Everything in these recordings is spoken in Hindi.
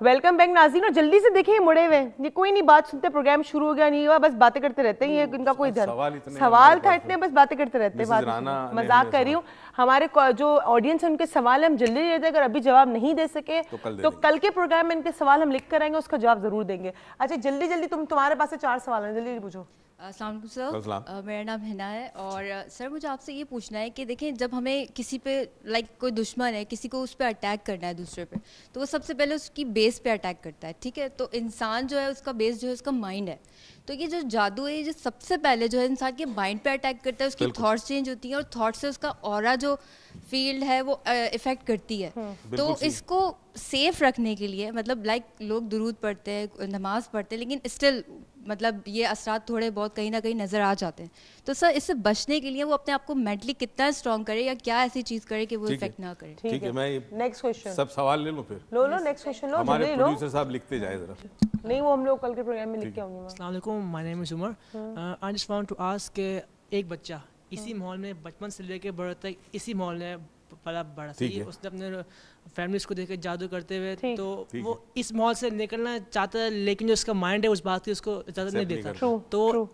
वेलकम बैक नाज़रीन। और जल्दी से देखिए मुड़े हुए, ये कोई नहीं बात सुनते, प्रोग्राम शुरू हो गया नहीं हुआ, बस बातें करते रहते हैं। ये इनका कोई सवाल था इतने, बस बातें करते रहते हैं। मजाक कर रही हूँ। हमारे जो ऑडियंस है उनके सवाल हम जल्दी दे दें, अगर अभी जवाब नहीं दे सके तो कल के प्रोग्राम में इनके सवाल हम लिख कर आएंगे, उसका जवाब जरूर देंगे। अच्छा जल्दी जल्दी, तुम्हारे पास से 4 सवाल हैं, जल्दी पूछो। अस्सलाम वालेकुम सर, मेरा नाम हिना है और सर मुझे आपसे ये पूछना है कि देखें, जब हमें किसी पे कोई दुश्मन है, किसी को उस पर अटैक करना है दूसरे पे, तो वो सबसे पहले उसकी बेस पे अटैक करता है, ठीक है। तो इंसान जो है उसका बेस जो है उसका माइंड है। तो ये जो जादू है, ये जो सबसे पहले जो है इंसान के माइंड पे अटैक करता है, उसकी थॉट्स चेंज होती हैं और थॉट्स से उसका ऑरा जो फील्ड है वो इफेक्ट करती है। तो इसको सेफ रखने के लिए मतलब लोग दुरूद पढ़ते हैं, नमाज पढ़ते हैं, लेकिन स्टिल मतलब ये असरात थोड़े बहुत कहीं ना कहीं नजर आ जाते हैं। तो सर इससे बचने के लिए वो अपने आप को मेंटली कितना स्ट्रॉन्ग करे या क्या ऐसी चीज करे कि वो इफेक्ट ना करे? ठीक है, मैं नेक्स्ट क्वेश्चन सब सवाल ले लूं फिर? लो नेक्स्ट क्वेश्चन लो, हमारे प्रोड्यूसर साहब लिखते जाए जरा। नहीं वो हम लोग कल के प्रोग्राम में लिख के आऊंगी। अस्सलाम वालेकुम, my name is Umar. I just want to ask, एक बच्चा इसी माहौल में बचपन से लेकर बड़े तक इसी माहौल में पला बड़ा सही, उसने अपने फैमिली को देख के जादू करते हुए, तो वो इस माहौल से निकलना चाहता है, लेकिन जो उसका माइंड है उस बात की उसको इजाजत नहीं देता। तो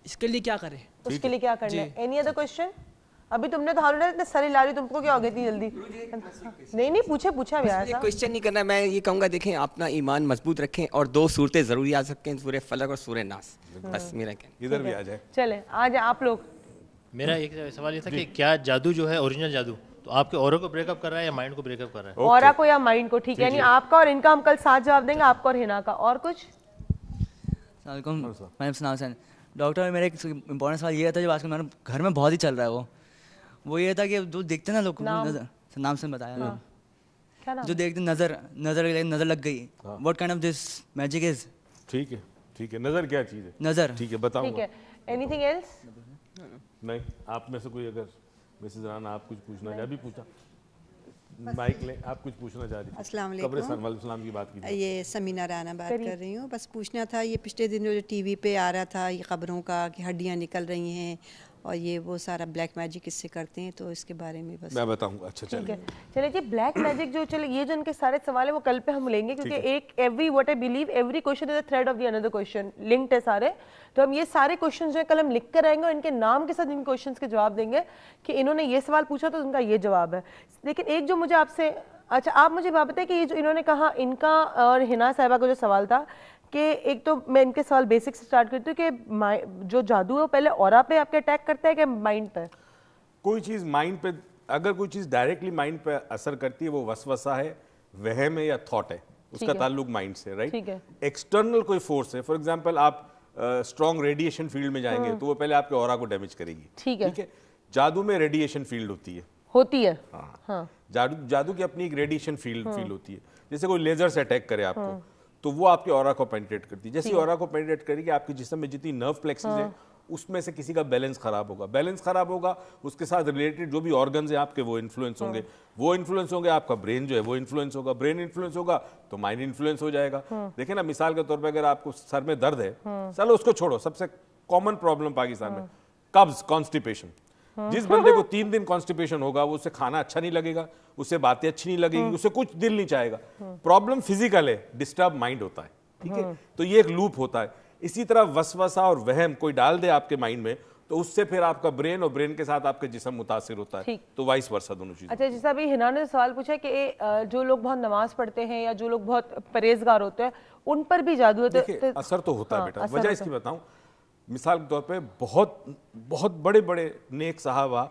इसके लिए क्या करे? उसके लिए क्या करना है? Any other question? अभी तुमने तो हाल इतने सारे ला रही, तुमको क्या हो गई इतनी जल्दी? नहीं पूछा भी ऐसा क्वेश्चन नहीं करना। मैं ये कहूँगा, देखें अपना ईमान मजबूत रखें और 2 सूरतें जरूर याद रखें, सूरह फलक और सूरह नास। बस मेरा कहना। इधर भी आ जाए। चले आज आप लोग। मेरा एक सवाल ये था कि क्या जादू जो है ओरिजिनल जादू तो आपके ऑरा को ब्रेकअप कर रहा है या माइंड को ब्रेकअप कर रहा है? ऑरा को या माइंड को? ठीक है, यानी आपका और इनका हम कल साथ जवाब देंगे, आपका और हिना का। और कुछ? डॉक्टर, मेरा एक इम्पोर्टेंट सवाल ये था जो आजकल मेरे घर में बहुत ही चल रहा है, वो ये था कि जो देखते ना लोग, नाम से बताया ना, जो देखते नजर लग गई, what kind of this magic is? ठीक है, नजर क्या चीज है? नजर, ठीक है, बताऊंगा। ठीक है, एनीथिंग एल्स? नहीं, आप में से कोई अगर मिसेस राना आप कुछ पूछना चाहे, अभी पूछा माइक ले, आप कुछ पूछना चाह रही थी? अस्सलाम वालेकुम, की बात की। ये समीना राना बात कर रही हूँ। बस पूछना था, ये पिछले दिनों जो टीवी पे आ रहा था ये खबरों का कि हड्डियाँ निकल रही हैं और ये वो सारा ब्लैक मैजिक इससे करते हैं, तो इसके बारे में बस मैं बताऊंगा। अच्छा चलिए जी, ब्लैक मैजिक जो चले, ये जो इनके सारे सवाल है वो कल पे हम लेंगे, क्योंकि एक every what I believe every question is a thread of the another question, linked है सारे। तो हम ये सारे क्वेश्चन जो है कल हम लिख कर आएंगे और इनके नाम के साथ इन क्वेश्चंस के जवाब देंगे कि इन्होंने ये सवाल पूछा तो उनका ये जवाब है। लेकिन एक जो मुझे आपसे, अच्छा आप मुझे बात बताएं कि ये जो इन्होंने कहा, इनका और हिना साहिबा का जो सवाल था कि एक तो मैं इनके सवाल बेसिक से स्टार्ट करती हूँ कि जो जादू है वो पहले ऑरा पे आपके अटैक करता है कि माइंड पे? कोई चीज माइंड पे, अगर कोई चीज डायरेक्टली माइंड पे असर करती है वो वसवसा है, वहम है या थॉट है, उसका ताल्लुक माइंड से, राइट? एक्सटर्नल कोई फोर्स है, फॉर एग्जांपल आप स्ट्रॉन्ग रेडिएशन फील्ड में जाएंगे तो वो पहले आपके ऑरा को डैमेज करेगी। ठीक है, जादू में रेडिएशन फील्ड होती है। हाँ। जादू की अपनी एक रेडिएशन फील्ड होती है। जैसे कोई लेजर से अटैक करे आपको तो वो आपके ऑरा को पेनिट्रेट करती है। जैसे ऑरा को पेनिट्रेट करेगी, आपके जिस्म में जितनी नर्व प्लेक्सेस है उसमें से किसी का बैलेंस खराब होगा, उसके साथ रिलेटेड जो भी ऑर्गन्स हैं आपके वो इन्फ्लुएंस होंगे, आपका ब्रेन जो है वो इन्फ्लुएंस होगा, ब्रेन इन्फ्लुएंस होगा तो माइंड इन्फ्लुएंस हो जाएगा। देखिए ना, मिसाल के तौर पे अगर आपको सर में दर्द है, चलो उसको छोड़ो, सबसे कॉमन प्रॉब्लम पाकिस्तान में कब्ज, कॉन्स्टिपेशन। जिस बंदे को 3 दिन कॉन्स्टिपेशन होगा वो उसे खाना अच्छा नहीं लगेगा, उससे बातें अच्छी नहीं लगेगी, उसे कुछ दिल नहीं चाहेगा। प्रॉब्लम फिजिकल है, डिस्टर्ब माइंड होता है, ठीक है? तो ये एक लूप होता है। इसी तरह वसवसा और वहम कोई डाल दे आपके माइंड में तो उससे फिर आपका ब्रेन और ब्रेन के साथ आपके जिस्म मुतासिर होता है, तो वाइस वर्सा दोनों चीजें। अच्छा, जैसा अभी हिना ने सवाल पूछा कि जो लोग बहुत नमाज पढ़ते हैं या जो लोग बहुत परहेजगार होते हैं उन पर भी जादू होता है? असर तो होता है बेटा, वजह इसकी बताऊं। मिसाल के तौर पे बहुत बड़े बड़े नेक सहाबा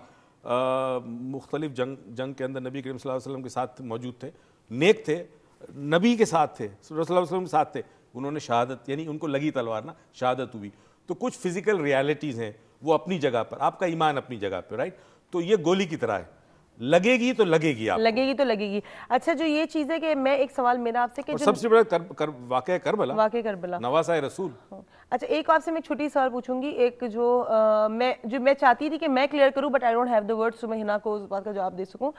मुख्तलिफ जंग के अंदर नबी करीम सल्लल्लाहु अलैहि वसल्लम के साथ मौजूद थे, नेक थे, नबी के साथ थे, सल्लल्लाहु अलैहि वसल्लम के साथ थे, उन्होंने शहादत, यानी उनको लगी तलवार ना, शहादत हुई। तो कुछ फिजिकल रियलिटीज़ हैं वो अपनी जगह पर, आपका ईमान अपनी जगह पर, राइट? तो ये गोली की तरह है, लगेगी तो लगेगी, आप लगेगी तो लगेगी। अच्छा, जो ये चीज है कि मैं एक सवाल मेरा आपसे कि सबसे बड़ा वाक़या करबला, नवासा रसूल। अच्छा, एक आपसे मैं छोटी सवाल पूछूंगी, एक जो मैं चाहती थी कि मैं क्लियर करूं but I don't have the words तो मैं हिना को उस बात का जवाब दे सकूं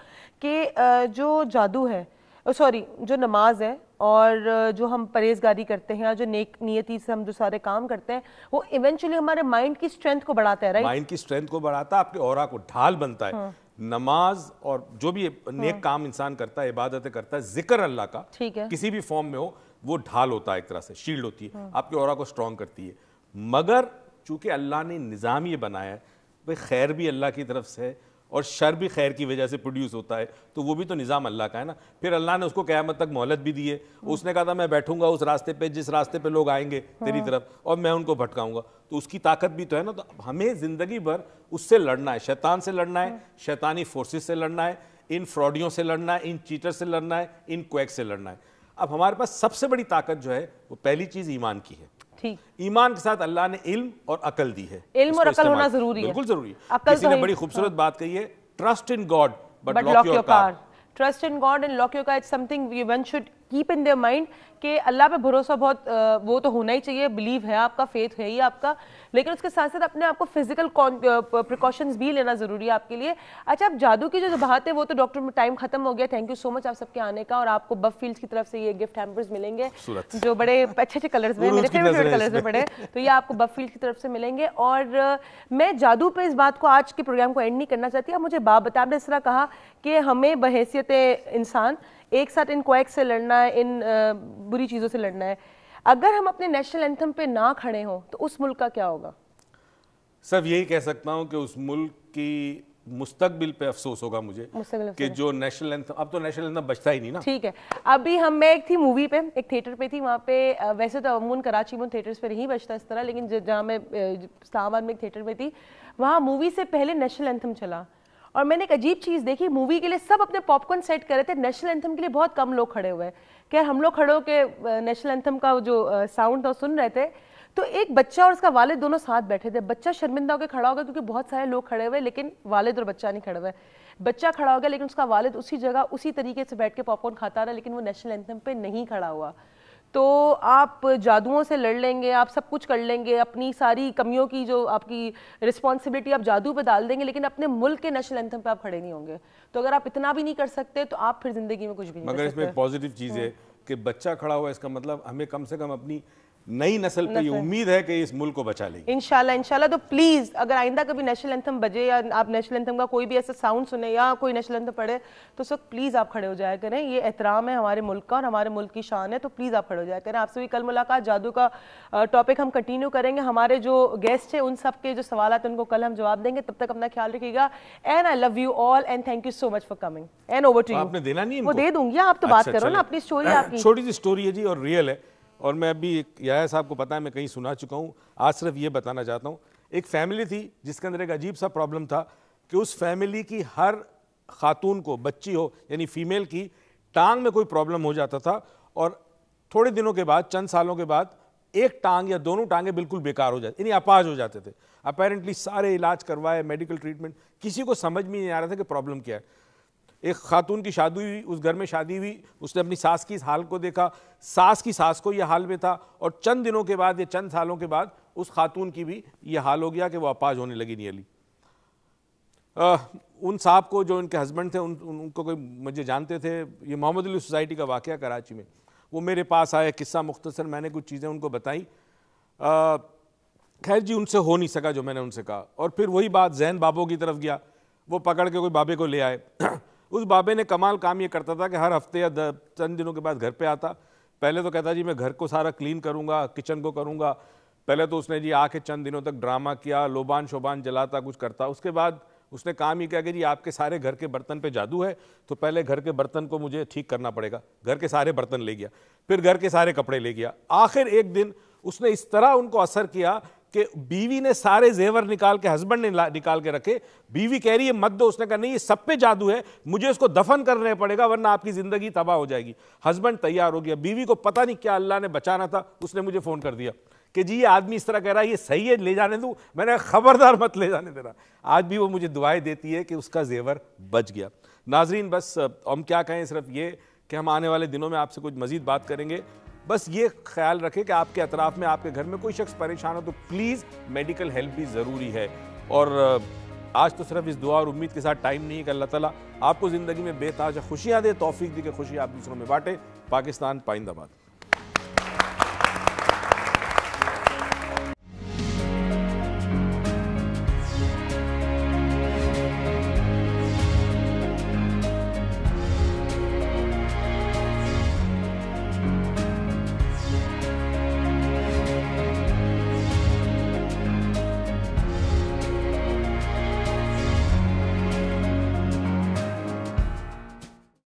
कि जो जादू है, सॉरी जो नमाज है और जो हम परहेजगारी करते हैं, जो नेक नियति से हम जो सारे काम करते हैं, वो इवेंचुअली हमारे माइंड की स्ट्रेंथ को बढ़ाता है, राइट? माइंड की स्ट्रेंथ को बढ़ाता है, आपके ऑरा को ढाल बनता है। नमाज और जो भी नेक काम इंसान करता है, इबादतें करता है, जिक्र अल्लाह का किसी भी फॉर्म में हो, वो ढाल होता है, एक तरह से शील्ड होती है, आपके ऑरा को स्ट्रॉन्ग करती है। मगर चूंकि अल्लाह ने निज़ाम ये बनाया है, भाई खैर भी अल्लाह की तरफ से है और शर भी खैर की वजह से प्रोड्यूस होता है, तो वो भी तो निज़ाम अल्लाह का है ना। फिर अल्लाह ने उसको क़यामत तक मोहलत भी दी है। उसने कहा था मैं बैठूंगा उस रास्ते पे जिस रास्ते पे लोग आएंगे तेरी तरफ, और मैं उनको भटकाऊंगा, तो उसकी ताकत भी तो है ना। तो हमें ज़िंदगी भर उससे लड़ना है, शैतान से लड़ना है, शैतानी फोर्सेस से लड़ना है, इन फ्रॉडियों से लड़ना है, इन चीटर से लड़ना है, इन क्वैक से लड़ना है। अब हमारे पास सबसे बड़ी ताकत जो है वो पहली चीज़ ईमान की है। ठीक, ईमान के साथ अल्लाह ने इल्म और अकल दी है। इल्म और अकल होना जरूरी है, बिल्कुल जरूरी है। किसी ने बड़ी खूबसूरत बात कही है, trust in God but lock your car. Trust in God and lock your car, it's something one should keep in their mind कि अल्लाह पे भरोसा बहुत वो तो होना ही चाहिए, बिलीव है आपका, फेथ है ही आपका, लेकिन उसके साथ साथ अपने आप को फिजिकल प्रिकॉशंस भी लेना जरूरी है आपके लिए। अच्छा, अब जादू की जो बात है वो तो डॉक्टर में टाइम खत्म हो गया। थैंक यू सो मच आप सबके आने का, और आपको बफ फील्ड्स की तरफ से ये गिफ्ट हैम्पर्स मिलेंगे जो बड़े अच्छे अच्छे कलर्स में, मेरे फेवरेट कलर्स में पड़े, तो ये आपको बफ फील्ड की तरफ से मिलेंगे। और मैं जादू पे इस बात को आज के प्रोग्राम को एंड नहीं करना चाहती। आप मुझे बात बताया, आपने इस तरह कहा कि हमें बहैसियत इंसान एक साथ इन क्वैक से लड़ना है, इन बुरी चीज़ों से लड़ना है। अगर हम अपने नेशनल एंथम पे ना खड़े हों तो उस मुल्क का क्या होगा? सब यही कह सकता हूं कि उस मुल्क की मुस्तकबिल पे अफसोस होगा मुझे कि जो नेशनल एंथम, अब तो नेशनल एंथम बचता ही नहीं ना। ठीक है, अभी मैं एक थी मूवी पे, एक थिएटर पे थी, वहाँ पे वैसे तो अमूमन कराची में थिएटर्स पे नहीं बचता इस तरह, लेकिन जहाँ मैं इस्लामाबाद में एक थिएटर पे थी, वहाँ मूवी से पहले नेशनल एंथम चला और मैंने एक अजीब चीज़ देखी। मूवी के लिए सब अपने पॉपकॉर्न सेट कर रहे थे, नेशनल एंथम के लिए बहुत कम लोग खड़े हुए। क्या हम लोग खड़े होकर नेशनल एंथम का जो साउंड था सुन रहे थे, तो एक बच्चा और उसका वालिद दोनों साथ बैठे थे। बच्चा शर्मिंदा होकर खड़ा हो गया क्योंकि बहुत सारे लोग खड़े हुए, लेकिन वालिद और बच्चा नहीं खड़े हुए। बच्चा खड़ा हो गया लेकिन उसका वालिद उसी जगह उसी तरीके से बैठ के पॉपकॉर्न खाता रहा, लेकिन वो नेशनल एंथम पे नहीं खड़ा हुआ। तो आप जादुओं से लड़ लेंगे, आप सब कुछ कर लेंगे, अपनी सारी कमियों की जो आपकी रिस्पॉन्सिबिलिटी आप जादू पे डाल देंगे, लेकिन अपने मुल्क के नेशनल एंथम पे आप खड़े नहीं होंगे। तो अगर आप इतना भी नहीं कर सकते तो आप फिर जिंदगी में कुछ भी नहीं कर सकते। मगर इसमें पॉजिटिव चीज़ है कि बच्चा खड़ा हुआ, इसका मतलब हमें कम से कम अपनी नई नस्ल पे ये उम्मीद है कि इस मुल्क को बचा लेगी इंशाल्लाह इंशाल्लाह। तो प्लीज अगर आइंदा कभी नेशनल एंथम बजे या आप नेशनल एंथम का कोई भी ऐसा साउंड सुने या कोई नेशनल एंथम पढ़े तो सब प्लीज आप खड़े हो जाया करें। ये एहतराम है हमारे मुल्क का और हमारे मुल्क की शान है, तो प्लीज आप खड़े हो जाया करें। आपसे भी कल मुलाकात, जादू का टॉपिक हम कंटिन्यू करेंगे। हमारे जो गेस्ट है उन सब के जो सवाल है उनको कल हम जवाब देंगे। तब तक अपना ख्याल रखिएगा and I love you all and thank you so much for coming and over to you. आपने देना नहीं, वो दे दूंगी, आप तो बात करो ना, अपनी स्टोरी आपकी छोटी सी स्टोरी है जी और रियल है। और मैं अभी याया साहब को पता है, मैं कहीं सुना चुका हूँ, आज सिर्फ ये बताना चाहता हूँ। एक फैमिली थी जिसके अंदर एक अजीब सा प्रॉब्लम था कि उस फैमिली की हर खातून को, बच्ची हो यानी फीमेल की, टांग में कोई प्रॉब्लम हो जाता था और थोड़े दिनों के बाद, चंद सालों के बाद, एक टांग या दोनों टांगे बिल्कुल बेकार हो जाती, यानी अपाज हो जाते थे। अपेरेंटली सारे इलाज करवाए, मेडिकल ट्रीटमेंट, किसी को समझ में नहीं आ रहा था कि प्रॉब्लम क्या है। एक खातून की शादी हुई, उस घर में शादी हुई, उसने अपनी सास की इस हाल को देखा, सास की सास को यह हाल में था और चंद दिनों के बाद या चंद सालों के बाद उस खातून की भी यह हाल हो गया कि वो अपाज होने लगी नियली। उन साहब को जो उनके हस्बैंड थे उनको कोई मुझे जानते थे, ये मोहम्मद अली सोसाइटी का वाक़या कराची में, वो मेरे पास आए, किस्सा मुख्तसर मैंने कुछ चीज़ें उनको बताई। खैर जी उनसे हो नहीं सका जो मैंने उनसे कहा, और फिर वही बात जैन बाबों की तरफ गया, वो पकड़ के कोई बाबे को ले आए। उस बाबे ने कमाल काम ये करता था कि हर हफ्ते या चंद दिनों के बाद घर पे आता। पहले तो कहता जी मैं घर को सारा क्लीन करूँगा, किचन को करूँगा। पहले तो उसने जी आके चंद दिनों तक ड्रामा किया, लोबान शोबान जलाता, कुछ करता। उसके बाद उसने काम ही किया कि जी आपके सारे घर के बर्तन पे जादू है, तो पहले घर के बर्तन को मुझे ठीक करना पड़ेगा। घर के सारे बर्तन ले गया, फिर घर के सारे कपड़े ले गया। आखिर एक दिन उसने इस तरह उनको असर किया कि बीवी ने सारे जेवर निकाल के, हस्बैंड ने निकाल के रखे। बीवी कह रही है मत दो, उसने कहा नहीं ये सब पे जादू है, मुझे इसको दफन करने पड़ेगा वरना आपकी जिंदगी तबाह हो जाएगी। हस्बैंड तैयार हो गया। बीवी को पता नहीं क्या अल्लाह ने बचाना था, उसने मुझे फोन कर दिया कि जी ये आदमी इस तरह कह रहा है, ये सही है, ले जाने दूं। मैंने खबरदार मत ले जाने देना। आज भी वो मुझे दुआएं देती है कि उसका जेवर बच गया। नाजरीन बस हम क्या कहें, सिर्फ ये कि हम आने वाले दिनों में आपसे कुछ मजीद बात करेंगे। बस ये ख्याल रखें कि आपके अतराफ में, आपके घर में कोई शख्स परेशान हो तो प्लीज़ मेडिकल हेल्प भी ज़रूरी है। और आज तो सिर्फ इस दुआ और उम्मीद के साथ टाइम नहीं है कि अल्लाह ताला आपको ज़िंदगी में बेताज खुशियाँ दे, तौफीक दी कि खुशी आप दूसरों में बांटे। पाकिस्तान पाइंदाबाद।